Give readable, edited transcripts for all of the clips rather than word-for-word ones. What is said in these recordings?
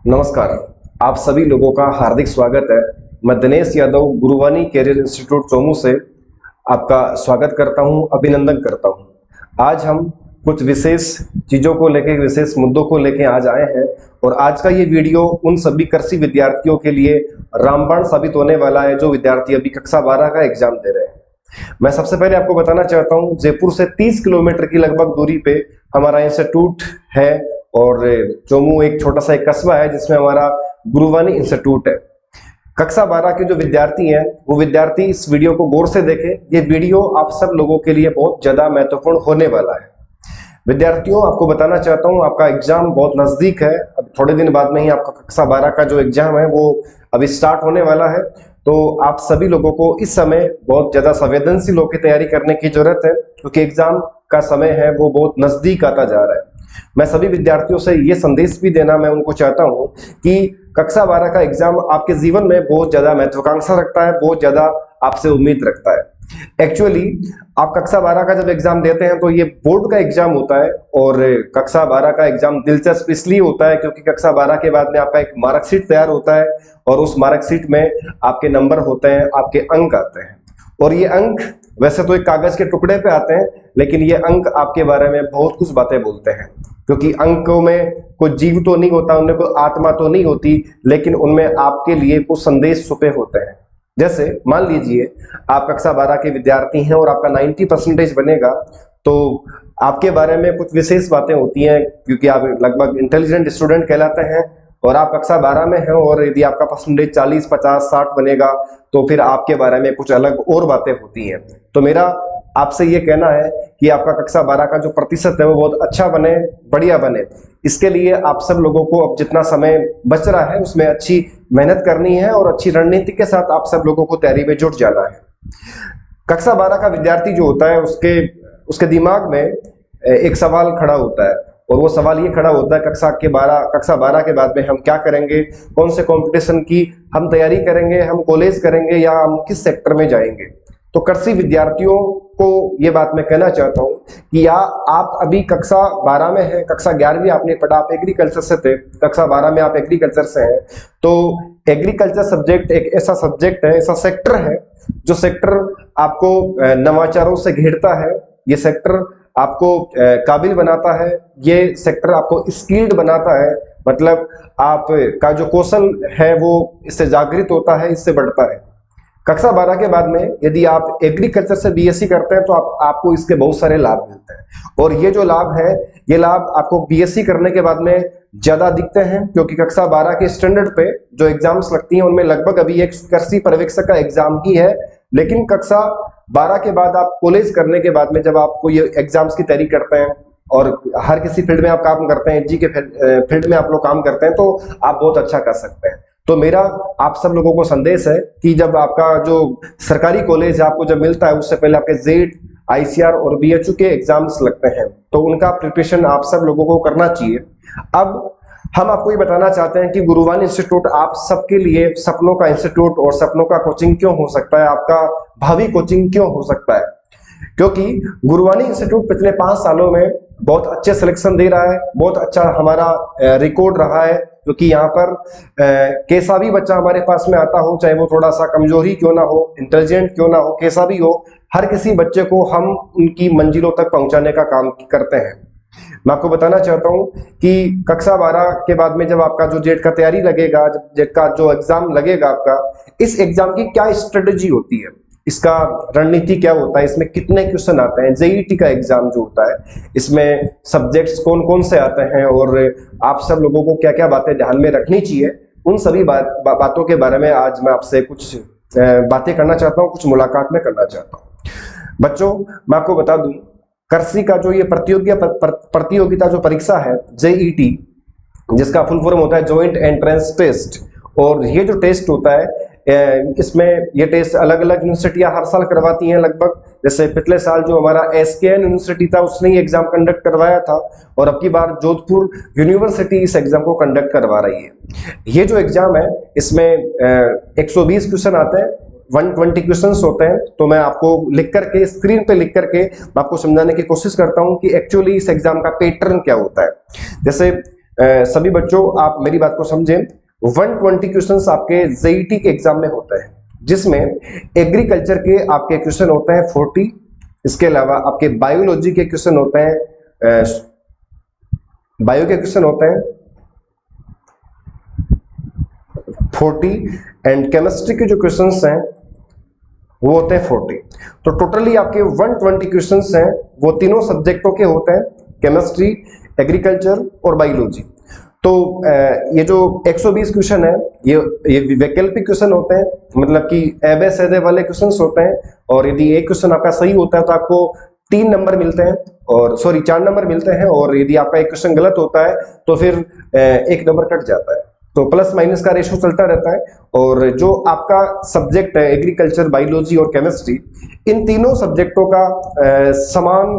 नमस्कार। आप सभी लोगों का हार्दिक स्वागत है। मैं दिनेश यादव गुरुवानी कैरियर इंस्टीट्यूट चोमू से आपका स्वागत करता हूं, अभिनंदन करता हूं। आज हम कुछ विशेष चीज़ों को लेके, विशेष मुद्दों को लेके आज आए हैं और आज का ये वीडियो उन सभी कृषि विद्यार्थियों के लिए रामबाण साबित होने वाला है जो विद्यार्थी अभी कक्षा 12 का एग्जाम दे रहे हैं। मैं सबसे पहले आपको बताना चाहता हूं, जयपुर से 30 किलोमीटर की लगभग दूरी पे हमारा इंस्टीट्यूट है और चोमू एक छोटा सा एक कस्बा है जिसमें हमारा गुरुवानी इंस्टीट्यूट है। कक्षा 12 के जो विद्यार्थी हैं वो विद्यार्थी इस वीडियो को गौर से देखें। ये वीडियो आप सब लोगों के लिए बहुत ज्यादा महत्वपूर्ण होने वाला है। विद्यार्थियों, आपको बताना चाहता हूं, आपका एग्जाम बहुत नजदीक है। अब थोड़े दिन बाद में ही आपका कक्षा 12 का जो एग्जाम है वो अभी स्टार्ट होने वाला है। तो आप सभी लोगों को इस समय बहुत ज्यादा संवेदनशील होकर तैयारी करने की जरूरत है क्योंकि एग्जाम का समय है वो बहुत नजदीक आता जा रहा है। मैं सभी विद्यार्थियों से ये संदेश भी देना मैं उनको चाहता हूं कि कक्षा 12 का एग्जाम आपके जीवन में बहुत ज्यादा महत्वाकांक्षा रखता है, बहुत ज्यादा आपसे उम्मीद रखता है। एक्चुअली आप कक्षा 12 का जब एग्जाम देते हैं तो ये बोर्ड का एग्जाम होता है और कक्षा 12 का एग्जाम दिलचस्प इसलिए होता है क्योंकि कक्षा 12 के बाद में आपका एक मार्कशीट तैयार होता है और उस मार्कशीट में आपके नंबर होते हैं, आपके अंक आते हैं। और ये अंक वैसे तो एक कागज के टुकड़े पे आते हैं, लेकिन ये अंक आपके बारे में बहुत कुछ बातें बोलते हैं क्योंकि अंकों में कोई जीव तो नहीं होता, उनमें कोई आत्मा तो नहीं होती, लेकिन उनमें आपके लिए कुछ संदेश छुपे होते हैं। जैसे मान लीजिए आप कक्षा 12 के विद्यार्थी हैं और आपका 90% बनेगा तो आपके बारे में कुछ विशेष बातें होती हैं क्योंकि आप लगभग इंटेलिजेंट स्टूडेंट कहलाते हैं और आप कक्षा 12 में हैं और यदि आपका परसेंटेज 40, 50, 60 बनेगा तो फिर आपके बारे में कुछ अलग और बातें होती हैं। तो मेरा आपसे ये कहना है कि आपका कक्षा 12 का जो प्रतिशत है वो बहुत अच्छा बने, बढ़िया बने। इसके लिए आप सब लोगों को अब जितना समय बच रहा है उसमें अच्छी मेहनत करनी है और अच्छी रणनीति के साथ आप सब लोगों को तैयारी में जुट जाना है। कक्षा 12 का विद्यार्थी जो होता है उसके दिमाग में एक सवाल खड़ा होता है और वो सवाल ये खड़ा होता है कक्षा 12 के बाद में हम क्या करेंगे, कौन से कंपटीशन की हम तैयारी करेंगे, हम कॉलेज करेंगे या हम किस सेक्टर में जाएंगे। तो कृषि विद्यार्थियों को ये बात मैं कहना चाहता हूं कि या आप अभी कक्षा 12 में हैं, कक्षा 11वीं आपने पढ़ा, आप एग्रीकल्चर से थे, कक्षा 12 में आप एग्रीकल्चर से हैं, तो एग्रीकल्चर सब्जेक्ट एक ऐसा सब्जेक्ट है, ऐसा सेक्टर है जो सेक्टर आपको नवाचारों से घेरता है, ये सेक्टर आपको काबिल बनाता है, ये सेक्टर आपको स्किल्ड बनाता है। मतलब आप का जो कौशल है वो इससे जागृत होता है, इससे बढ़ता है। कक्षा 12 के बाद में यदि आप एग्रीकल्चर से बीएससी करते हैं तो आपको इसके बहुत सारे लाभ मिलते हैं और ये जो लाभ है ये लाभ आपको बीएससी करने के बाद में ज्यादा दिखते हैं क्योंकि कक्षा 12 के स्टैंडर्ड पे जो एग्जाम्स लगती हैं उनमें लगभग अभी एक कृषि पर्यवेक्षक का एग्जाम ही है। लेकिन कक्षा 12 के बाद आप कॉलेज करने के बाद में जब आपको ये एग्जाम्स की तैयारी करते हैं और हर किसी फील्ड में आप काम करते हैं, जी के फील्ड में आप लोग काम करते हैं, तो आप बहुत अच्छा कर सकते हैं। तो मेरा आप सब लोगों को संदेश है कि जब आपका जो सरकारी कॉलेज आपको जब मिलता है उससे पहले आपके जेड, आईसीआर और बीएचयू के एग्जाम्स लगते हैं तो उनका प्रिपरेशन आप सब लोगों को करना चाहिए। अब हम आपको ये बताना चाहते हैं कि गुरुवानी इंस्टीट्यूट आप सबके लिए सपनों का इंस्टीट्यूट और सपनों का कोचिंग क्यों हो सकता है, आपका भावी कोचिंग क्यों हो सकता है। क्योंकि गुरुवानी इंस्टीट्यूट पिछले 5 सालों में बहुत अच्छे सिलेक्शन दे रहा है, बहुत अच्छा हमारा रिकॉर्ड रहा है क्योंकि यहाँ पर कैसा भी बच्चा हमारे पास में आता हो, चाहे वो थोड़ा सा कमजोर ही क्यों ना हो, इंटेलिजेंट क्यों ना हो, कैसा भी हो, हर किसी बच्चे को हम उनकी मंजिलों तक पहुंचाने का काम करते हैं। मैं आपको बताना चाहता हूं कि कक्षा 12 के बाद में जब आपका जो जेड का तैयारी लगेगा, जब जेड का जो एग्जाम लगेगा आपका, इस एग्जाम की क्या स्ट्रेटेजी होती है, इसका रणनीति क्या होता है, इसमें कितने क्वेश्चन आते हैं, जेईटी का एग्जाम जो होता है इसमें सब्जेक्ट्स कौन कौन से आते हैं और आप सब लोगों को क्या क्या बातें ध्यान में रखनी चाहिए, उन सभी बातों के बारे में आज मैं आपसे कुछ बातें करना चाहता हूँ, कुछ मुलाकात में करना चाहता हूँ। बच्चों, मैं आपको बता दूं, कृषि का जो ये प्रतियोगिता जो परीक्षा है जेईटी, जिसका फुल फॉर्म होता है जॉइंट एंट्रेंस टेस्ट, और ये जो टेस्ट होता है इसमें ये टेस्ट अलग अलग यूनिवर्सिटियां हर साल करवाती हैं लगभग। जैसे पिछले साल जो हमारा एसकेएन यूनिवर्सिटी था उसने ये एग्जाम कंडक्ट करवाया था और अब की बार जोधपुर यूनिवर्सिटी इस एग्जाम को कंडक्ट करवा रही है। ये जो एग्जाम है इसमें 120 क्वेश्चन आते हैं, 120 क्वेश्चंस होते हैं। तो मैं आपको लिख करके स्क्रीन पे लिख करके मैं आपको समझाने की कोशिश करता हूं कि एक्चुअली इस एग्जाम का पैटर्न क्या होता है। जैसे सभी बच्चों आप मेरी बात को समझें, 120 क्वेश्चंस आपके जेईटी के एग्जाम में होते हैं, जिसमें एग्रीकल्चर के आपके क्वेश्चन होते हैं 40, इसके अलावा आपके बायोलॉजी के क्वेश्चन होते हैं, बायो के क्वेश्चन होते हैं 40 एंड केमिस्ट्री के जो क्वेश्चंस हैं वो होते हैं 40। तो टोटली आपके 120 क्वेश्चंस हैं, वो तीनों सब्जेक्टों के होते हैं, केमिस्ट्री, एग्रीकल्चर और बायोलॉजी। तो ये जो 120 क्वेश्चन है ये वैकल्पिक क्वेश्चन होते हैं, मतलब कि एबे सैदे वाले क्वेश्चंस होते हैं, और यदि एक क्वेश्चन आपका सही होता है तो आपको 3 नंबर मिलते हैं, और 4 नंबर मिलते हैं, और यदि आपका एक क्वेश्चन गलत होता है तो फिर 1 नंबर कट जाता है। तो प्लस माइनस का रेशो चलता रहता है। और जो आपका सब्जेक्ट है एग्रीकल्चर, बायोलॉजी और केमिस्ट्री, इन तीनों सब्जेक्टों का समान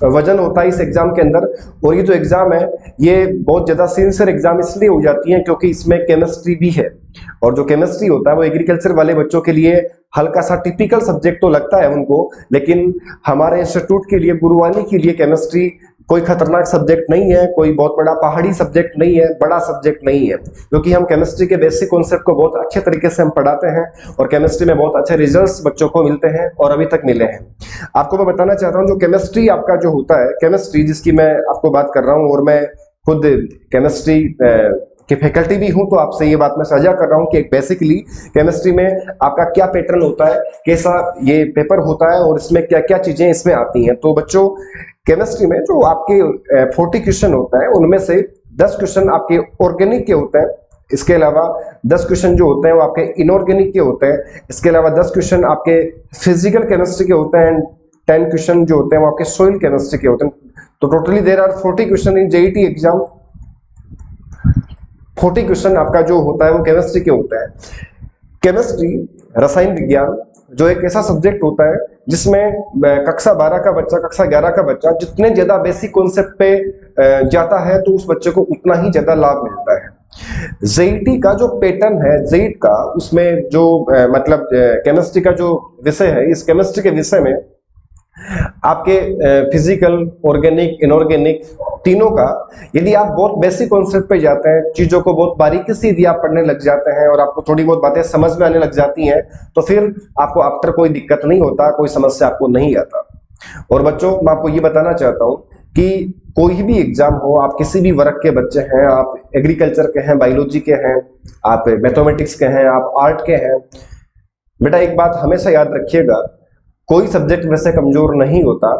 वजन होता है इस एग्जाम के अंदर। और ये जो एग्जाम है ये बहुत ज्यादा सिंसियर एग्जाम इसलिए हो जाती है क्योंकि इसमें केमिस्ट्री भी है, और जो केमिस्ट्री होता है वो एग्रीकल्चर वाले बच्चों के लिए हल्का सा टिपिकल सब्जेक्ट तो लगता है उनको, लेकिन हमारे इंस्टीट्यूट के लिए, गुरुवानी के लिए केमिस्ट्री कोई खतरनाक सब्जेक्ट नहीं है, कोई बहुत बड़ा पहाड़ी सब्जेक्ट नहीं है, बड़ा सब्जेक्ट नहीं है, क्योंकि हम केमिस्ट्री के बेसिक कॉन्सेप्ट को बहुत अच्छे तरीके से हम पढ़ाते हैं, और केमिस्ट्री में बहुत अच्छे रिजल्ट्स बच्चों को मिलते हैं और अभी तक मिले हैं। आपको मैं बताना चाहता हूँ, जो केमिस्ट्री आपका जो होता है, केमिस्ट्री जिसकी मैं आपको बात कर रहा हूँ, और मैं खुद केमिस्ट्री की फैकल्टी भी हूं, तो आपसे ये बात मैं साझा कर रहा हूं कि एक बेसिकली केमिस्ट्री में आपका क्या पैटर्न होता है, कैसा ये पेपर होता है, और इसमें क्या क्या चीजें इसमें आती हैं। तो बच्चों, केमिस्ट्री में जो आपके 40 क्वेश्चन होता है, उनमें से 10 क्वेश्चन आपके ऑर्गेनिक के होते हैं, इसके अलावा 10 क्वेश्चन जो होते हैं वो आपके इनऑर्गेनिक के होते हैं, इसके अलावा 10 क्वेश्चन आपके फिजिकल केमिस्ट्री के होते हैं, 10 क्वेश्चन जो होते हैं वो आपके सोइल केमिस्ट्री के होते हैं। तो totally there are 40 question in JET exam. 40 question आपका जो होता है वो केमिस्ट्री के होता है। केमिस्ट्री, रसायन विज्ञान, जो एक ऐसा सब्जेक्ट होता है जिसमें कक्षा 12 का बच्चा, कक्षा 11 का बच्चा जितने ज्यादा बेसिक कॉन्सेप्ट पे जाता है तो उस बच्चे को उतना ही ज्यादा लाभ मिलता है। जेईटी का जो पैटर्न है, जेईट का, उसमें जो मतलब केमिस्ट्री का जो विषय है, इस केमिस्ट्री के विषय में आपके फिजिकल, ऑर्गेनिक, इनऑर्गेनिक तीनों का, यदि आप बहुत बेसिक कॉन्सेप्ट पे जाते हैं, चीजों को बहुत बारीकी से यदि आप पढ़ने लग जाते हैं और आपको थोड़ी बहुत बातें समझ में आने लग जाती हैं, तो फिर आपको आफ्टर कोई दिक्कत नहीं होता, कोई समस्या आपको नहीं आता। और बच्चों, मैं आपको ये बताना चाहता हूं कि कोई भी एग्जाम हो, आप किसी भी वर्ग के बच्चे हैं, आप एग्रीकल्चर के हैं, बायोलॉजी के हैं, आप मैथमेटिक्स के हैं, आप आर्ट के हैं, बेटा एक बात हमेशा याद रखिएगा, कोई सब्जेक्ट वैसे कमजोर नहीं होता,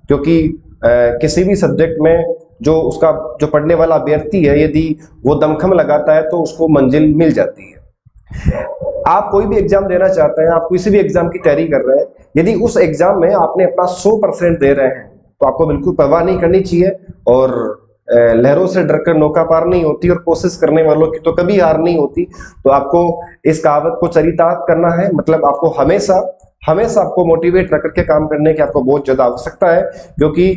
क्योंकि किसी भी सब्जेक्ट में जो उसका जो पढ़ने वाला अभ्यर्थी है, यदि वो दमखम लगाता है तो उसको मंजिल मिल जाती है। आप कोई भी एग्जाम देना चाहते हैं, आप किसी भी एग्जाम की तैयारी कर रहे हैं, यदि उस एग्जाम में आपने अपना 100% दे रहे हैं तो आपको बिल्कुल परवाह नहीं करनी चाहिए, और लहरों से डरकर नौका पार नहीं होती, और कोशिश करने वालों की तो कभी हार नहीं होती। तो आपको इस कहावत को चरितार्थ करना है, मतलब आपको हमेशा आपको मोटिवेट रख करके काम करने की आपको बहुत ज्यादा आवश्यकता है, क्योंकि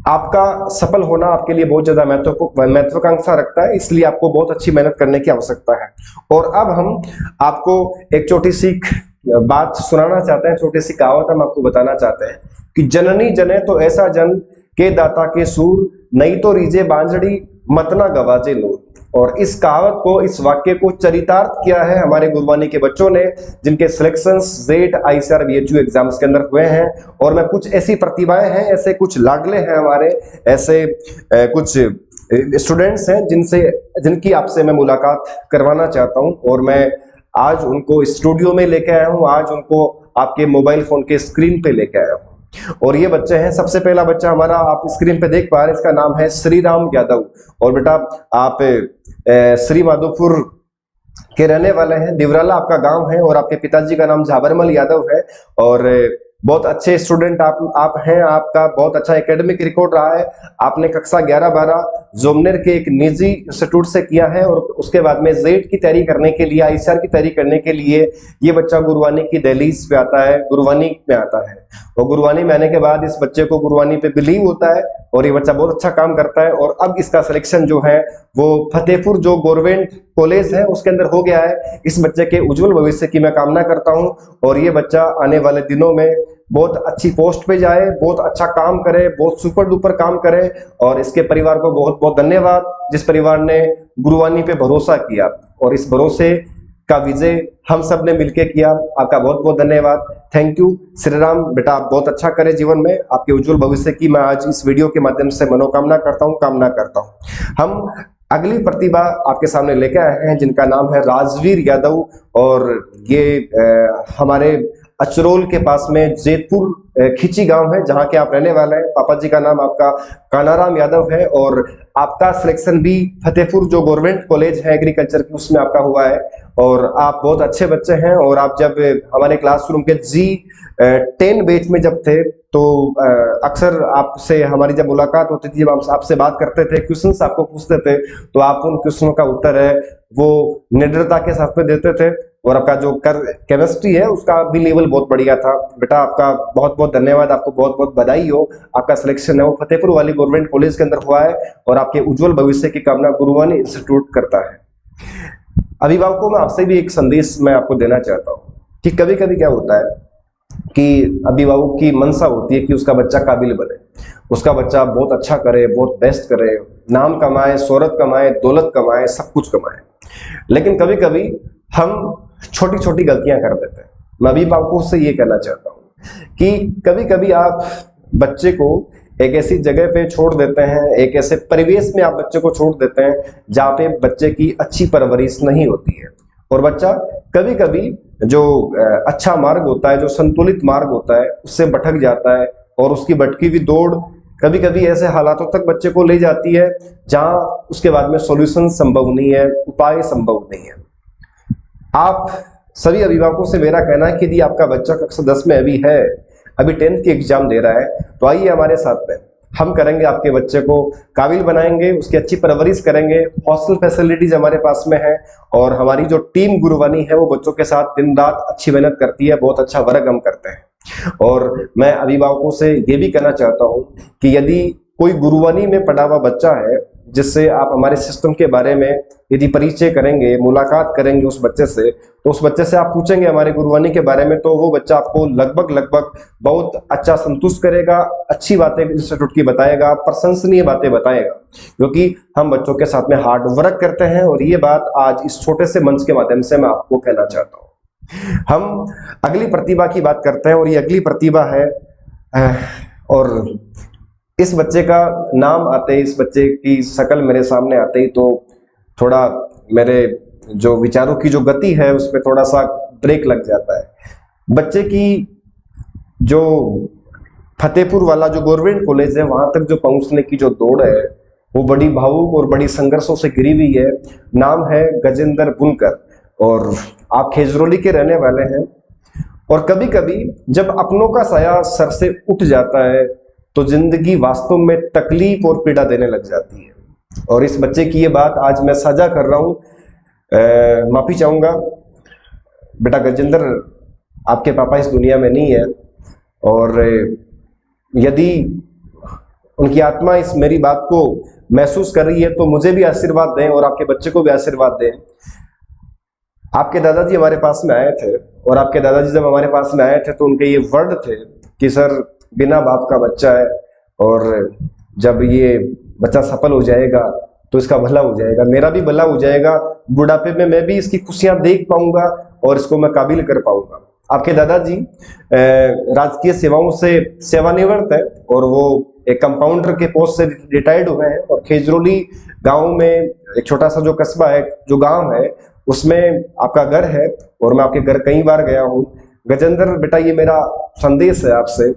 आपका सफल होना आपके लिए बहुत ज्यादा महत्वाकांक्षा रखता है, इसलिए आपको बहुत अच्छी मेहनत करने की आवश्यकता है। और अब हम आपको एक छोटी सी बात सुनाना चाहते हैं, छोटी सी कहावत हम आपको बताना चाहते हैं कि जननी जने तो ऐसा जन के दाता के सूर, नहीं तो रीजे बांझड़ी मत ना गवाजे नूर। और इस कहावत को, इस वाक्य को चरितार्थ किया है हमारे गुरुवानी के बच्चों ने, जिनके selections jet, ICR, BHU exams के अंदर हुए हैं। और मैं कुछ ऐसी प्रतिभाएं हैं, ऐसे कुछ लाडले हैं हमारे, ऐसे कुछ स्टूडेंट्स हैं जिनकी आपसे मैं मुलाकात करवाना चाहता हूं, और मैं आज उनको स्टूडियो में लेके आया हूं, आज उनको आपके मोबाइल फोन के स्क्रीन पे लेके आया हूं। और ये बच्चे हैं, सबसे पहला बच्चा हमारा आप स्क्रीन पे देख पा रहे हैं, इसका नाम है श्री राम यादव। और बेटा आप श्री माधोपुर के रहने वाले हैं, दिवराला आपका गांव है, और आपके पिताजी का नाम झाबरमल यादव है, और बहुत अच्छे स्टूडेंट आप हैं, आपका बहुत अच्छा एकेडमिक रिकॉर्ड रहा है। आपने कक्षा 11-12 जोमनेर के एक निजी इंस्टीट्यूट से किया है, और उसके बाद में जेट की तैयारी करने के लिए, आईसीआर की तैयारी करने के लिए ये बच्चा गुरुवानी की दहलीज पे आता है, गुरुवानी में आता है। और गुरुवानी में आने के बाद इस बच्चे को गुरुवानी पे बिलीव होता है, और ये बच्चा बहुत अच्छा काम करता है। और अब इसका सिलेक्शन जो है वो फतेहपुर जो गवर्नमेंट कॉलेज है उसके अंदर हो गया है। इस बच्चे के उज्जवल भविष्य की मैं कामना करता हूं, और ये बच्चा आने वाले दिनों में बहुत अच्छी पोस्ट पे जाए, बहुत अच्छा काम करे, बहुत सुपर डुपर काम करे। और इसके परिवार को बहुत बहुत धन्यवाद, जिस परिवार ने गुरुवाणी पे भरोसा किया, और इस भरोसे का विजय हम सब ने मिलकर किया। आपका बहुत बहुत धन्यवाद, थैंक यू। श्री राम बेटा, आप बहुत अच्छा करें जीवन में, आपके उज्जवल भविष्य की मैं आज इस वीडियो के माध्यम से मनोकामना करता हूं, कामना करता हूं। हम अगली प्रतिभा आपके सामने लेकर आए हैं जिनका नाम है राजवीर यादव, और ये हमारे अचरोल के पास में जैतपुर खिची गांव है, जहां के आप रहने वाले हैं। पापा जी का नाम आपका कानाराम यादव है, और आपका सिलेक्शन भी फतेहपुर जो गवर्नमेंट कॉलेज है एग्रीकल्चर की, उसमें आपका हुआ है। और आप बहुत अच्छे बच्चे हैं, और आप जब हमारे क्लासरूम के G10 बैच में जब थे, तो अक्सर आपसे हमारी जब मुलाकात होती थी, जब हम आपसे बात करते थे, क्वेश्चंस आपको पूछते थे, तो आप उन क्वेश्चनों का उत्तर है वो निडरता के साथ में देते थे। और आपका जो केमिस्ट्री है उसका भी लेवल बहुत बढ़िया था। बेटा आपका बहुत बहुत धन्यवाद, आपको बहुत बहुत बधाई हो। आपका सिलेक्शन है वो फतेहपुर वाली गवर्नमेंट कॉलेज के अंदर हुआ है, और आपके उज्जवल भविष्य की कामना गुरुवाणी इंस्टीट्यूट करता है। अभिभावकों में आपसे भी एक संदेश मैं आपको देना चाहता हूँ कि कभी कभी क्या होता है कि अभिभावक की मंशा होती है कि उसका बच्चा काबिल बने, उसका बच्चा बहुत अच्छा करे, बहुत बेस्ट करे, नाम कमाए, शोहरत कमाए, दौलत कमाए, सब कुछ कमाए। लेकिन कभी कभी हम छोटी छोटी गलतियां कर देते हैं। मैं अभिभावकों से ये कहना चाहता हूँ कि कभी कभी आप बच्चे को एक ऐसी जगह पे छोड़ देते हैं, एक ऐसे परिवेश में आप बच्चे को छोड़ देते हैं जहाँ पे बच्चे की अच्छी परवरिश नहीं होती है, और बच्चा कभी कभी जो अच्छा मार्ग होता है, जो संतुलित मार्ग होता है, उससे भटक जाता है। और उसकी भटकी हुई दौड़ कभी कभी ऐसे हालातों तक बच्चे को ले जाती है जहां उसके बाद में सॉल्यूशन संभव नहीं है, उपाय संभव नहीं है। आप सभी अभिभावकों से मेरा कहना है कि यदि आपका बच्चा कक्षा 10 में अभी है, अभी 10th की एग्जाम दे रहा है, तो आइए हमारे साथ में, हम करेंगे आपके बच्चे को काबिल बनाएंगे, उसकी अच्छी परवरिश करेंगे। हॉस्टल फैसिलिटीज हमारे पास में है, और हमारी जो टीम गुरुवाणी है वो बच्चों के साथ दिन रात अच्छी मेहनत करती है, बहुत अच्छा वर्क हम करते हैं। और मैं अभिभावकों से ये भी कहना चाहता हूँ कि यदि कोई गुरुवाणी में पढ़ा हुआ बच्चा है, जिससे आप हमारे सिस्टम के बारे में यदि परिचय करेंगे, मुलाकात करेंगे उस बच्चे से, तो उस बच्चे से आप पूछेंगे हमारे गुरुवाणी के बारे में, तो वो बच्चा आपको लगभग बहुत अच्छा संतुष्ट करेगा, अच्छी बातें इंस्टीट्यूट की बताएगा, प्रशंसनीय बातें बताएगा, क्योंकि हम बच्चों के साथ में हार्ड वर्क करते हैं। और ये बात आज इस छोटे से मंच के माध्यम से मैं आपको कहना चाहता हूँ। हम अगली प्रतिभा की बात करते हैं, और ये अगली प्रतिभा है, और इस बच्चे का नाम आते ही, इस बच्चे की शक्ल मेरे सामने आते ही, तो थोड़ा मेरे जो विचारों की जो गति है उस पर थोड़ा सा ब्रेक लग जाता है। बच्चे की जो फतेहपुर वाला जो गवर्नमेंट कॉलेज है, वहां तक जो पहुंचने की जो दौड़ है वो बड़ी भावुक और बड़ी संघर्षों से घिरी हुई है। नाम है गजेंद्र बुनकर, और आप खेजरोली के रहने वाले हैं। और कभी कभी जब अपनों का साया सर से उठ जाता है तो जिंदगी वास्तव में तकलीफ और पीड़ा देने लग जाती है। और इस बच्चे की ये बात आज मैं साझा कर रहा हूँ। माफी चाहूंगा बेटा गजेंद्र, आपके पापा इस दुनिया में नहीं है, और यदि उनकी आत्मा इस मेरी बात को महसूस कर रही है तो मुझे भी आशीर्वाद दें और आपके बच्चे को भी आशीर्वाद दें। आपके दादाजी हमारे पास में आए थे, और आपके दादाजी जब हमारे पास में आए थे तो उनके ये वर्ड थे कि सर बिना बाप का बच्चा है, और जब ये बच्चा सफल हो जाएगा तो इसका भला हो जाएगा, मेरा भी भला हो जाएगा, बुढ़ापे में मैं भी इसकी खुशियां देख पाऊंगा और इसको मैं काबिल कर पाऊंगा। आपके दादाजी राजकीय सेवाओं से सेवानिवृत्त है, और वो एक कंपाउंडर के पोस्ट से रिटायर्ड हुए हैं, और खेजरोली गांव में एक छोटा सा जो कस्बा है, जो गांव है, उसमें आपका घर है, और मैं आपके घर कई बार गया हूँ। गजेंद्र बेटा, ये मेरा संदेश है आपसे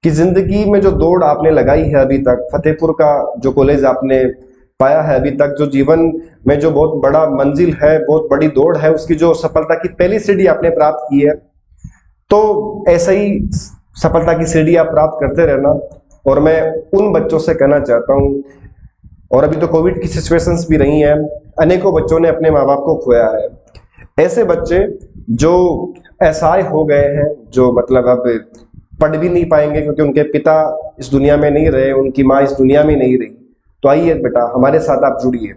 कि जिंदगी में जो दौड़ आपने लगाई है अभी तक, फतेहपुर का जो कॉलेज आपने पाया है अभी तक, जो जीवन में जो बहुत बड़ा मंजिल है, बहुत बड़ी दौड़ है, उसकी जो सफलता की पहली सीढ़ी आपने प्राप्त की है, तो ऐसा ही सफलता की सीढ़ी आप प्राप्त करते रहना। और मैं उन बच्चों से कहना चाहता हूँ, और अभी तो कोविड की सिचुएशंस भी रही हैं, अनेकों बच्चों ने अपने माँ बाप को खोया है। ऐसे बच्चे जो असहाय हो गए हैं, जो मतलब अब पढ़ भी नहीं पाएंगे क्योंकि उनके पिता इस दुनिया में नहीं रहे, उनकी माँ इस दुनिया में नहीं रही, तो आइए बेटा हमारे साथ आप जुड़िए,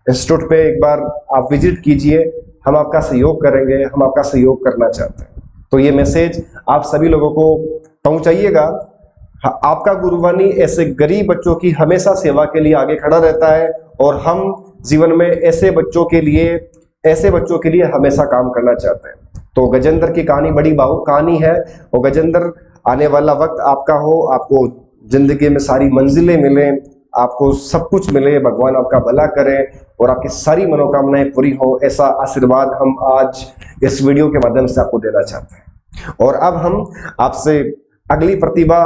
इंस्टीट्यूट पे एक बार आप विजिट कीजिए, हम आपका सहयोग करेंगे, हम आपका सहयोग करना चाहते हैं। तो ये मैसेज आप सभी लोगों को पहुंचाइएगा। आपका गुरुवाणी ऐसे गरीब बच्चों की हमेशा सेवा के लिए आगे खड़ा रहता है और हम जीवन में ऐसे बच्चों के लिए हमेशा काम करना चाहते हैं। तो गजेंद्र की कहानी बड़ी भावुक कहानी है और गजेंद्र, आने वाला वक्त आपका हो, आपको जिंदगी में सारी मंजिलें मिले, आपको सब कुछ मिले, भगवान आपका भला करे और आपकी सारी मनोकामनाएं पूरी हो, ऐसा आशीर्वाद हम आज इस वीडियो के माध्यम से आपको देना चाहते हैं। और अब हम आपसे अगली प्रतिभा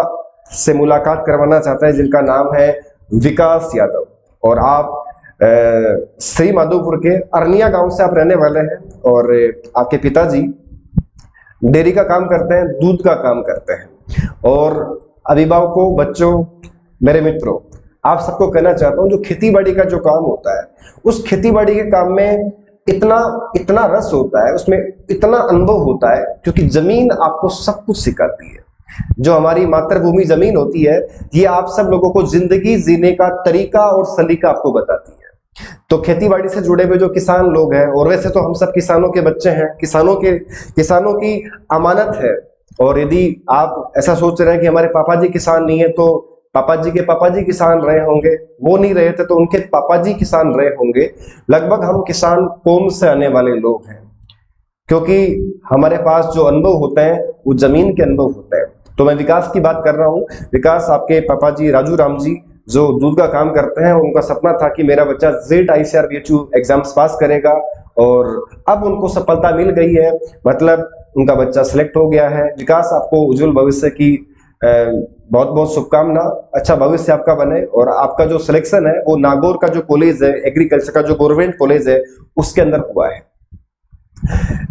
से मुलाकात करवाना चाहते हैं जिनका नाम है विकास यादव, और आप श्री माधोपुर के अरनिया गांव से आप रहने वाले हैं और आपके पिताजी डेयरी का काम करते हैं, दूध का काम करते हैं। और अभिभावकों, बच्चों, मेरे मित्रों, आप सबको कहना चाहता हूं, जो खेतीबाड़ी का जो काम होता है, उस खेतीबाड़ी के काम में इतना रस होता है, उसमें इतना अनुभव होता है, क्योंकि जमीन आपको सब कुछ सिखाती है। जो हमारी मातृभूमि जमीन होती है, ये आप सब लोगों को जिंदगी जीने का तरीका और सलीका आपको बताती है। तो खेतीबाड़ी से जुड़े हुए जो किसान लोग हैं, और वैसे तो हम सब किसानों के बच्चे हैं, किसानों की अमानत है। और यदि आप ऐसा सोच रहे हैं कि हमारे पापा जी किसान नहीं है, तो पापा जी किसान रहे होंगे, वो नहीं रहे थे तो उनके पापा जी किसान रहे होंगे। लगभग हम किसान कौम से आने वाले लोग हैं, क्योंकि हमारे पास जो अनुभव होते हैं वो जमीन के अनुभव होते हैं। तो मैं विकास की बात कर रहा हूँ। विकास, आपके पापा जी राजू राम जी जो दूध का काम करते हैं, उनका सपना था कि मेरा बच्चा जेट ICAR BHU एग्जाम्स पास करेगा, और अब उनको सफलता मिल गई है, मतलब उनका बच्चा सिलेक्ट हो गया है। विकास, आपको उज्जवल भविष्य की बहुत बहुत शुभकामना, अच्छा भविष्य आपका बने। और आपका जो सिलेक्शन है वो नागौर का जो कॉलेज है, एग्रीकल्चर का जो गवर्नमेंट कॉलेज है, उसके अंदर हुआ है।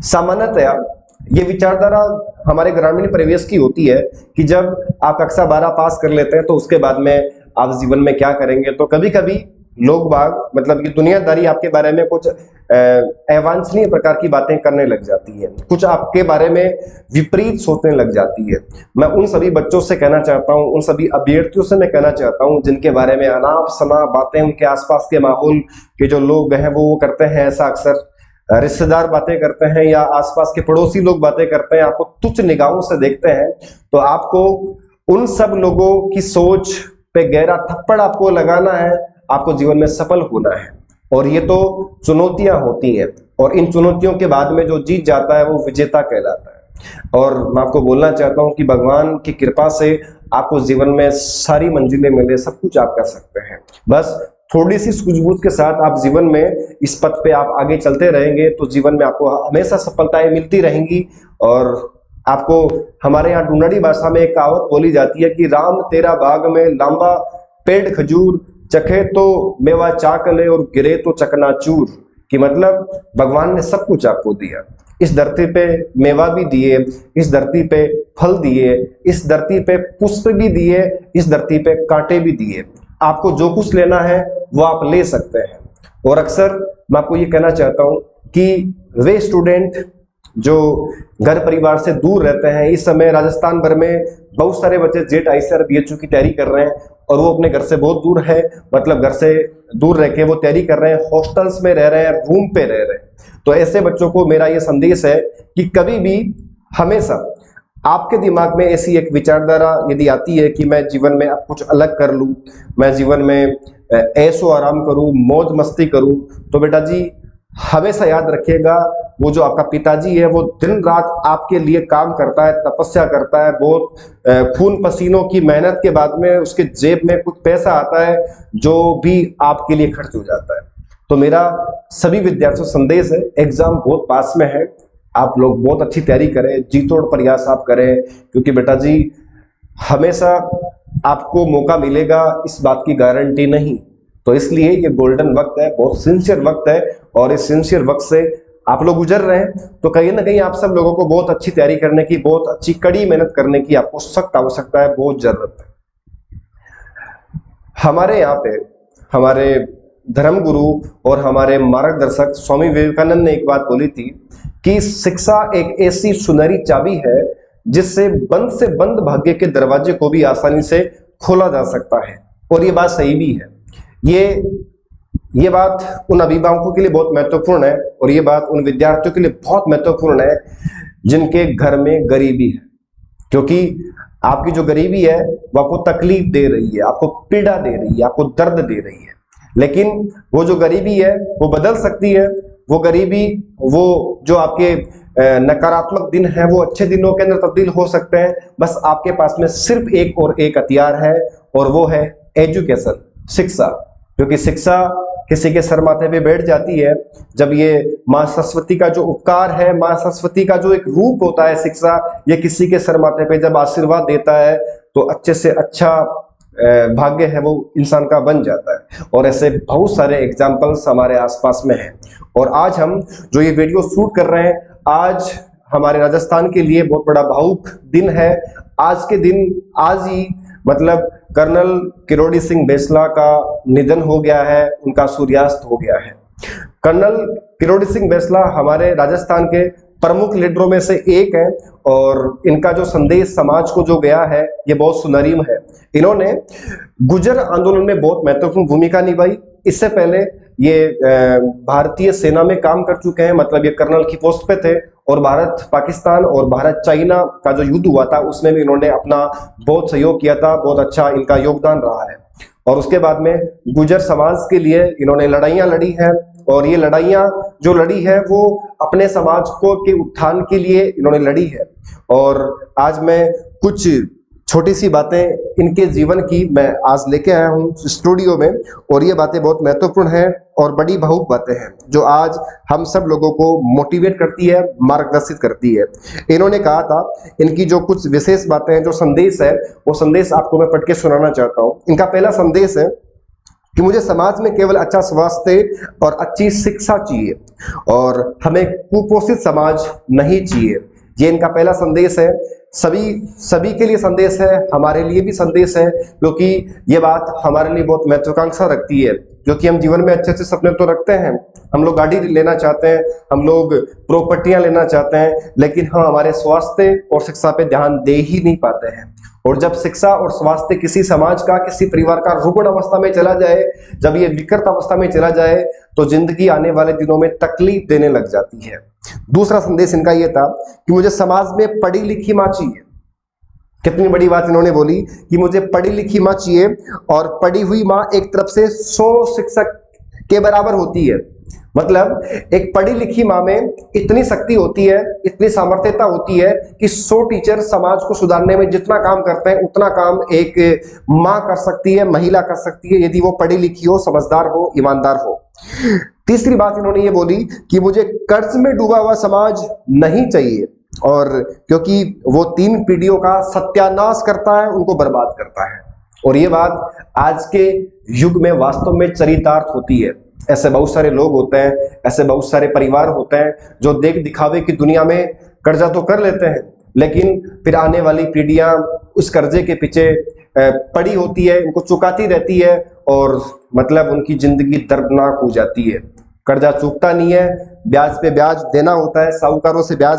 सामान्यतया ये विचारधारा हमारे ग्रामीण परिवेश की होती है कि जब आप कक्षा 12 पास कर लेते हैं तो उसके बाद में आप जीवन में क्या करेंगे। तो कभी कभी लोग बाग, मतलब ये दुनियादारी आपके बारे में कुछ अवांछनीय प्रकार की बातें करने लग जाती है, कुछ आपके बारे में विपरीत सोचने लग जाती है। मैं उन सभी बच्चों से कहना चाहता हूं, उन सभी अभ्यर्थियों से मैं कहना चाहता हूं जिनके बारे में अनाप शनाप बातें उनके आसपास के माहौल के जो लोग हैं वो करते हैं, ऐसा अक्सर रिश्तेदार बातें करते हैं या आसपास के पड़ोसी लोग बातें करते हैं, आपको तुच्छ निगाहों से देखते हैं, तो आपको उन सब लोगों की सोच पे गहरा थप्पड़ आपको लगाना है, आपको जीवन में सफल होना है। और ये तो चुनौतियां होती हैं, और इन चुनौतियों के बाद में जो जीत जाता है वो विजेता कहलाता है। और मैं आपको बोलना चाहता हूं कि भगवान की कृपा से आपको जीवन में सारी मंजिलें मिले, सब कुछ आप कर सकते हैं। बस थोड़ी सी सूझबूझ के साथ आप जीवन में इस पथ पे आप आगे चलते रहेंगे तो जीवन में आपको हमेशा सफलताएं मिलती रहेंगी। और आपको हमारे यहाँ ढूंढी भाषा में एक कहावत बोली जाती है कि राम तेरा बाग में लांबा पेड़ खजूर, चखे तो मेवा चाकले और गिरे तो चकनाचूर। कि मतलब भगवान ने सब कुछ आपको दिया, इस धरती पे मेवा भी दिए, इस धरती पे फल दिए, इस धरती पे पुष्प भी दिए, इस धरती पे कांटे भी दिए। आपको जो कुछ लेना है वो आप ले सकते हैं। और अक्सर मैं आपको ये कहना चाहता हूं कि वे स्टूडेंट जो घर परिवार से दूर रहते हैं, इस समय राजस्थान भर में बहुत सारे बच्चे जेट ICAR BHU की तैयारी कर रहे हैं और वो अपने घर से बहुत दूर है, मतलब घर से दूर रह के वो तैयारी कर रहे हैं, हॉस्टल्स में रह रहे हैं, रूम पे रह रहे हैं। तो ऐसे बच्चों को मेरा ये संदेश है कि कभी भी हमेशा आपके दिमाग में ऐसी एक विचारधारा यदि आती है कि मैं जीवन में अब कुछ अलग कर लूं, मैं जीवन में ऐशो आराम करूं, मौज मस्ती करूं, तो बेटा जी हमेशा याद रखिएगा, वो जो आपका पिताजी है वो दिन रात आपके लिए काम करता है, तपस्या करता है, बहुत खून पसीनों की मेहनत के बाद में उसके जेब में कुछ पैसा आता है जो भी आपके लिए खर्च हो जाता है। तो मेरा सभी विद्यार्थियों को संदेश है, एग्जाम बहुत पास में है, आप लोग बहुत अच्छी तैयारी करें, जी तोड़ प्रयास आप करें, क्योंकि बेटा जी हमेशा आपको मौका मिलेगा इस बात की गारंटी नहीं। तो इसलिए ये गोल्डन वक्त है, बहुत सिंसियर वक्त है, और इस सिंसियर वक्त से आप लोग गुजर रहे हैं। तो कहीं ना कहीं आप सब लोगों को बहुत अच्छी तैयारी करने की, बहुत अच्छी कड़ी मेहनत करने की आपको सख्त आवश्यकता है, बहुत जरूरत है। हमारे यहाँ पे हमारे धर्मगुरु और हमारे मार्गदर्शक स्वामी विवेकानंद ने एक बात बोली थी कि शिक्षा एक ऐसी सुनहरी चाबी है जिससे से बंद भाग्य के दरवाजे को भी आसानी से खोला जा सकता है। और ये बात सही भी है। ये बात उन अभिभावकों के लिए बहुत महत्वपूर्ण है, और ये बात उन विद्यार्थियों के लिए बहुत महत्वपूर्ण है जिनके घर में गरीबी है, क्योंकि आपकी जो गरीबी है वो आपको तकलीफ दे रही है, आपको पीड़ा दे रही है, आपको दर्द दे रही है, लेकिन वो जो गरीबी है वो बदल सकती है। वो गरीबी, वो जो आपके नकारात्मक दिन है वो अच्छे दिनों के अंदर तब्दील हो सकते हैं। बस आपके पास में सिर्फ एक और एक हथियार है, और वो है एजुकेशन, शिक्षा। क्योंकि शिक्षा किसी के सर माथे पे बैठ जाती है, जब ये माँ सरस्वती का जो उपकार है, माँ सरस्वती का जो एक रूप होता है शिक्षा, ये किसी के सर माथे पे जब आशीर्वाद देता है तो अच्छे से अच्छा भाग्य है वो इंसान का बन जाता है। और ऐसे बहुत सारे एग्जाम्पल्स हमारे आसपास में हैं। और आज हम जो ये वीडियो शूट कर रहे हैं, आज हमारे राजस्थान के लिए बहुत बड़ा भावुक दिन है। आज के दिन, आज ही मतलब कर्नल किरोड़ी सिंह बेसला का निधन हो गया है, उनका सूर्यास्त हो गया है। कर्नल किरोड़ी सिंह बेसला हमारे राजस्थान के प्रमुख लीडरों में से एक है, और इनका जो संदेश समाज को जो गया है ये बहुत सुनहरीम है। इन्होंने गुर्जर आंदोलन में बहुत महत्वपूर्ण भूमिका निभाई। इससे पहले ये भारतीय सेना में काम कर चुके हैं, मतलब ये कर्नल की पोस्ट पे थे, और भारत पाकिस्तान और भारत चाइना का जो युद्ध हुआ था उसमें भी इन्होंने अपना बहुत सहयोग किया था, बहुत अच्छा इनका योगदान रहा है। और उसके बाद में गुर्जर समाज के लिए इन्होंने लड़ाइयाँ लड़ी हैं, और ये लड़ाइयाँ जो लड़ी है वो अपने समाज को के उत्थान के लिए इन्होंने लड़ी है। और आज मैं कुछ छोटी सी बातें इनके जीवन की मैं आज लेके आया हूँ स्टूडियो में, और ये बातें बहुत महत्वपूर्ण हैं और बड़ी भावुक बातें हैं जो आज हम सब लोगों को मोटिवेट करती है, मार्गदर्शित करती है। इन्होंने कहा था, इनकी जो कुछ विशेष बातें हैं, जो संदेश है, वो संदेश आपको मैं पढ़ के सुनाना चाहता हूँ। इनका पहला संदेश है कि मुझे समाज में केवल अच्छा स्वास्थ्य और अच्छी शिक्षा चाहिए, और हमें कुपोषित समाज नहीं चाहिए। ये इनका पहला संदेश है। सभी के लिए संदेश है, हमारे लिए भी संदेश है, क्योंकि ये बात हमारे लिए बहुत महत्वाकांक्षा रखती है। क्योंकि हम जीवन में अच्छे अच्छे सपने तो रखते हैं, हम लोग गाड़ी लेना चाहते हैं, हम लोग प्रॉपर्टियां लेना चाहते हैं, लेकिन हम हमारे स्वास्थ्य और शिक्षा पे ध्यान दे ही नहीं पाते हैं। और जब शिक्षा और स्वास्थ्य किसी समाज का, किसी परिवार का रुग्ण अवस्था में चला जाए, जब ये विकृत अवस्था में चला जाए, तो जिंदगी आने वाले दिनों में तकलीफ देने लग जाती है। दूसरा संदेश इनका यह था कि मुझे समाज में पढ़ी लिखी माँ चाहिए। कितनी बड़ी बात इन्होंने बोली कि मुझे पढ़ी लिखी माँ चाहिए, और पढ़ी हुई माँ एक तरफ से 100 शिक्षक के बराबर होती है। मतलब एक पढ़ी लिखी माँ में इतनी शक्ति होती है, इतनी सामर्थ्यता होती है कि 100 टीचर समाज को सुधारने में जितना काम करते हैं उतना काम एक माँ कर सकती है, महिला कर सकती है, यदि वो पढ़ी लिखी हो, समझदार हो, ईमानदार हो। तीसरी बात इन्होंने ये बोली कि मुझे कर्ज में डूबा हुआ समाज नहीं चाहिए, और क्योंकि वो 3 पीढ़ियों का सत्यानाश करता है, उनको बर्बाद करता है। और ये बात आज के युग में वास्तव में चरितार्थ होती है। ऐसे बहुत सारे लोग होते हैं, ऐसे बहुत सारे परिवार होते हैं जो देख दिखावे की दुनिया में कर्जा तो कर लेते हैं, लेकिन फिर आने वाली पीढ़ियां उस कर्जे के पीछे पड़ी होती है, इनको चुकाती रहती है, और मतलब उनकी जिंदगी दर्दनाक हो जाती है। कर्जा चूकता नहीं है, ब्याज पे ब्याज देना होता है, साहूकारों से ब्याज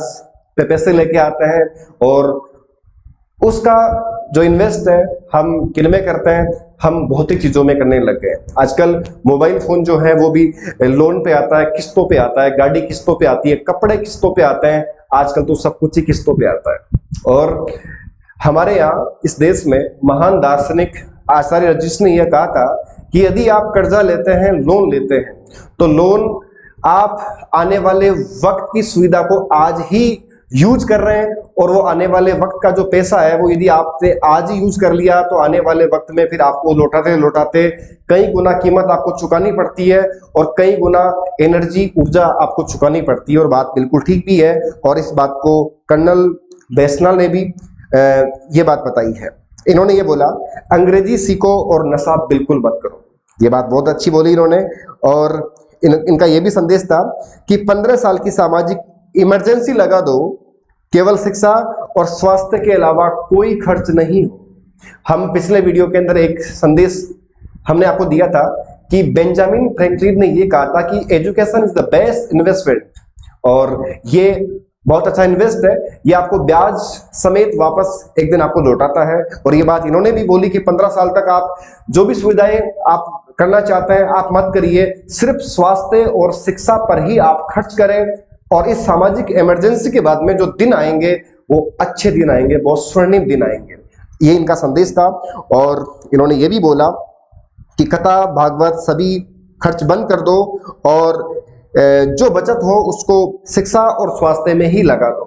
पे पैसे लेके आते हैं, और उसका जो इन्वेस्ट है हम किन में करते हैं, हम भौतिक चीजों में करने लग गए। आजकल मोबाइल फोन जो है वो भी लोन पे आता है, किस्तों पे आता है, गाड़ी किस्तों पे आती है, कपड़े किस्तों पे आते हैं, आजकल तो सब कुछ ही किस्तों पे आता है। और हमारे यहाँ इस देश में महान दार्शनिक आचार्य रजनीश ने यह कहा था कि यदि आप कर्जा लेते हैं, लोन लेते हैं, तो लोन आप आने वाले वक्त की सुविधा को आज ही यूज कर रहे हैं, और वो आने वाले वक्त का जो पैसा है वो यदि आपने आज ही यूज कर लिया तो आने वाले वक्त में फिर आपको लौटाते लौटाते कई गुना कीमत आपको चुकानी पड़ती है, और कई गुना एनर्जी, ऊर्जा आपको चुकानी पड़ती है। और बात बिल्कुल ठीक भी है, और इस बात को कर्नल बेसला ने भी ये बात बताई है। इन्होंने ये बोला, अंग्रेजी सीखो और नशा बिल्कुल मत करो। ये बात बहुत अच्छी बोली इन्होंने। और इनका ये भी संदेश था कि 15 साल की सामाजिक इमरजेंसी लगा दो, केवल शिक्षा और स्वास्थ्य के अलावा कोई खर्च नहीं हो। हम पिछले वीडियो के अंदर एक संदेश हमने आपको दिया था कि बेंजामिन फ्रैंकलिन ने ये कहा था कि education is the best investment, और ये बहुत अच्छा इन्वेस्ट है, ये आपको ब्याज समेत वापस एक दिन आपको लौटाता है। और ये बात इन्होंने भी बोली कि 15 साल तक आप जो भी सुविधाएं आप करना चाहते हैं आप मत करिए, सिर्फ स्वास्थ्य और शिक्षा पर ही आप खर्च करें, और इस सामाजिक इमरजेंसी के बाद में जो दिन आएंगे वो अच्छे दिन आएंगे, बहुत स्वर्णिम दिन आएंगे। ये इनका संदेश था। और इन्होंने ये भी बोला कि कथा भागवत सभी खर्च बंद कर दो और जो बचत हो उसको शिक्षा और स्वास्थ्य में ही लगा दो।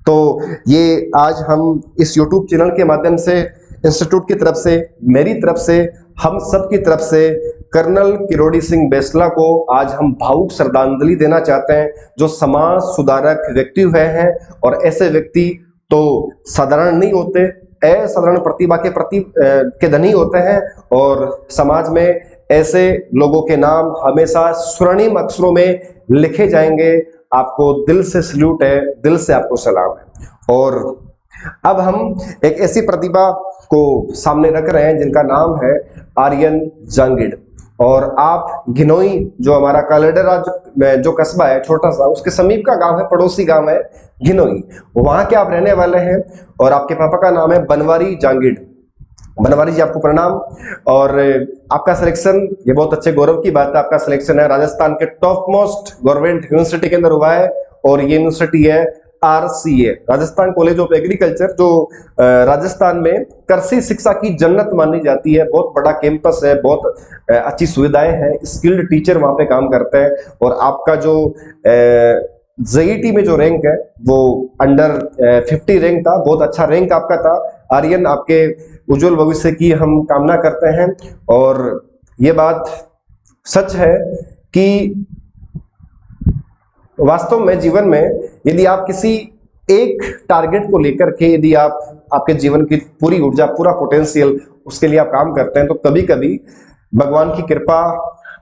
तो ये आज हम इस YouTube चैनल के माध्यम से इंस्टीट्यूट की तरफ से, मेरी तरफ से, हम सब की तरफ से कर्नल किरोड़ी सिंह बैंसला को आज हम भावुक श्रद्धांजलि देना चाहते हैं, जो समाज सुधारक व्यक्ति हुए हैं। और ऐसे व्यक्ति तो साधारण नहीं होते, असाधारण प्रतिभा के धनी होते हैं। और समाज में ऐसे लोगों के नाम हमेशा स्वर्णिम अक्षरों में लिखे जाएंगे। आपको दिल से सल्यूट है, दिल से आपको सलाम है। और अब हम एक ऐसी प्रतिभा को सामने रख रहे हैं जिनका नाम है आर्यन जांगिड़। और आप घिनोई, जो हमारा कालेडरा में जो कस्बा है छोटा सा, उसके समीप का गांव है, पड़ोसी गांव है घिनोई, वहां के आप रहने वाले हैं। और आपके पापा का नाम है बनवारी जांगिड़। बनवारी जी, आपको प्रणाम। और आपका सिलेक्शन, ये बहुत अच्छे गौरव की बात है, आपका सिलेक्शन है राजस्थान के टॉप मोस्ट गवर्नमेंट यूनिवर्सिटी के अंदर हुआ है। और ये यूनिवर्सिटी है RCA, Rajasthan college of agriculture, जो राजस्थान में कृषि शिक्षा की जन्नत मानी जाती है। बहुत बड़ा कैंपस है, बहुत अच्छी सुविधाएं हैं, स्किल्ड टीचर वहां पे काम करते हैं। और आपका जो JET में जो रैंक है वो अंडर 50 रैंक था, बहुत अच्छा रैंक आपका था। आर्यन, आपके उज्जवल भविष्य की हम कामना करते हैं। और ये बात सच है कि वास्तव में जीवन में यदि आप किसी एक टारगेट को लेकर के, यदि आप आपके जीवन की पूरी ऊर्जा, पूरा पोटेंशियल उसके लिए आप काम करते हैं, तो कभी कभी भगवान की कृपा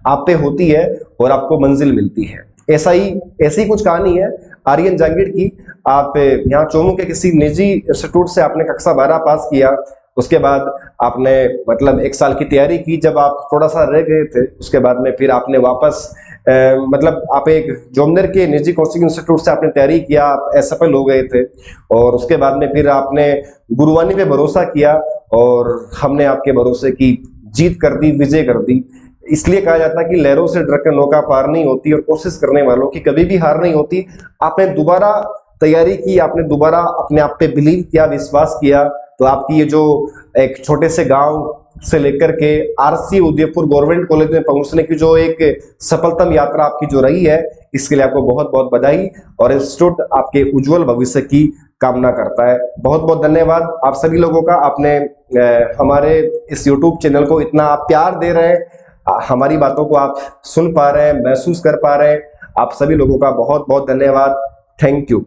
आप पे होती है और आपको मंजिल मिलती है। ऐसी कुछ कहानी है आर्यन जांगिड़ की। आप यहाँ चोमू के किसी निजी इंस्टीट्यूट से आपने कक्षा 12 पास किया। उसके बाद आपने मतलब 1 साल की तैयारी की। जब आप थोड़ा सा रह गए थे, उसके बाद में फिर आपने वापस मतलब आप एक जोमनेर के निजी कोचिंग इंस्टीट्यूट से आपने तैयारी किया, आप SFL हो गए थे। और उसके बाद में फिर आपने गुरुवाणी पे भरोसा किया और हमने आपके भरोसे की जीत कर दी, विजय कर दी। इसलिए कहा जाता है कि लहरों से डर कर नौका पार नहीं होती और कोशिश करने वालों की कभी भी हार नहीं होती। आपने दोबारा तैयारी की, आपने दोबारा अपने आप पे बिलीव किया, विश्वास किया, तो आपकी ये जो एक छोटे से गांव से लेकर के RC उदयपुर गवर्नमेंट कॉलेज में पहुंचने की जो एक सफलतम यात्रा आपकी जो रही है, इसके लिए आपको बहुत बहुत बधाई। और इंस्टीट्यूट आपके उज्जवल भविष्य की कामना करता है। बहुत बहुत धन्यवाद आप सभी लोगों का। आपने हमारे इस YouTube चैनल को इतना आप प्यार दे रहे हैं, हमारी बातों को आप सुन पा रहे हैं, महसूस कर पा रहे हैं। आप सभी लोगों का बहुत बहुत धन्यवाद। Thank you.